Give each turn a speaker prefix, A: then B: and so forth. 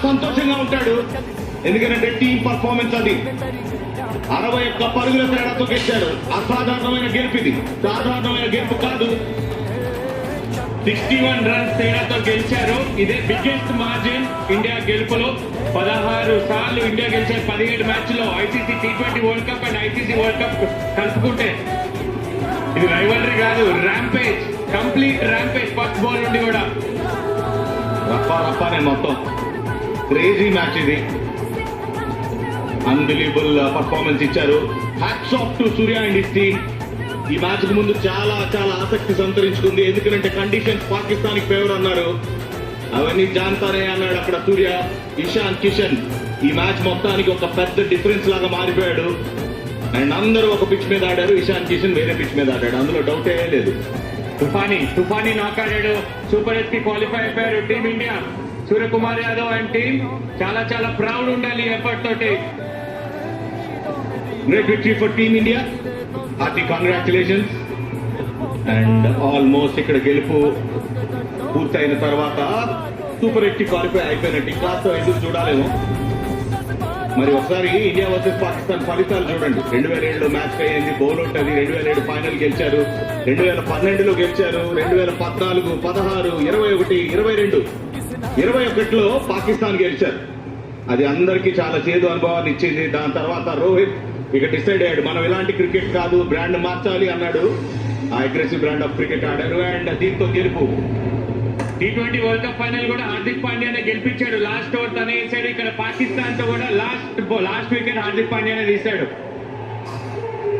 A: సంతోషంగా ఉంటాడు. ఎందుకంటే టీం పర్ఫార్మెన్స్ అది. 61 పరుగుల తేడాతో గెలిచారు. అసాధారణమైన గెలుపు ఇది, సాధారణమైన గెలుపు కాదు.
B: 61 రన్స్ తేడాతో గెలిచారు. ఇదే బిగ్గెస్ట్ మార్జిన్ ఇండియా గెలుపులో. 16 సార్లు ఇండియా గెలిచారు 17 మ్యాచ్లో. ICC T20 world cup and ICC world cup కలుపుకుంటే ఇది రైవలరీ కాదు, rampage, complete rampage. First ball నుండి కూడా
A: రప్పానే మొత్తం క్రేజీ మ్యాచ్ ఇది. అన్బిలీవబుల్ పర్ఫార్మెన్స్ ఇచ్చారు. Hats off to Surya and his team. ఈ మ్యాచ్ కు ముందు చాలా ఆసక్తి సంతరించుకుంది. ఎందుకంటే కండిషన్స్ పాకిస్తాన్ కి ఫేవర్ అన్నారు, అవన్నీ జాన్తానే అన్నాడు అక్కడ సూర్య. ఇషాన్ కిషన్ ఈ మ్యాచ్ మొత్తానికి ఒక పెద్ద డిఫరెన్స్ లాగా మారిపోయాడు. అండ్ అందరూ ఒక పిచ్ మీద ఆడారు, ఇషాన్ కిషన్ వేరే పిచ్ మీద ఆడాడు, అందులో డౌటే లేదు.
B: తుఫానీ నాక్ ఆడాడు. సూపర్ ఎయిట్ కి క్వాలిఫై అయిపోయారు team India. Suryakumar Yadav and team చాలా ప్రౌడ్ ఉండాలి ఎఫర్ట్ తోటి.
A: Great victory for team India. Hearty congratulations. And almost ఇక్కడ గెలుపు పూర్తయిన తర్వాత సూపర్ ఎయిట్ కి క్వాలిఫై అయిపోయినట్టు. కాస్త ఎదురు చూడాలేమో. మరి ఒకసారి ఇండియా వర్సెస్ పాకిస్తాన్ ఫలితాలు చూడండి. 2007లో మ్యాచ్ అయ్యింది, బౌలౌట్ అది. 2007 ఫైనల్ గెలిచారు, 2012లో గెలిచారు, 2014, 16, 21, 22, 21లో పాకిస్తాన్ గెలిచారు. అది అందరికీ చాలా చేదు అనుభవాన్ని ఇచ్చింది. దాని తర్వాత రోహిత్ ఇక డిసైడ్ అయ్యాడు, మనం ఇలాంటి క్రికెట్ కాదు, బ్రాండ్ మార్చాలి అన్నాడు. ఆ అగ్రెసివ్ బ్రాండ్ ఆఫ్ క్రికెట్ ఆడారు. అండ్ దీంతో గెలుపు.
B: టీ20 వరల్డ్ కప్ ఫైనల్ కూడా హార్దిక్ పాండ్యానే గెలిపించాడు. లాస్ట్ ఓవర్ తనే వేసాడు. ఇక్కడ పాకిస్తాన్ తో కూడా లాస్ట్ వికెట్ హార్దిక్ పాండ్యానే తీశాడు.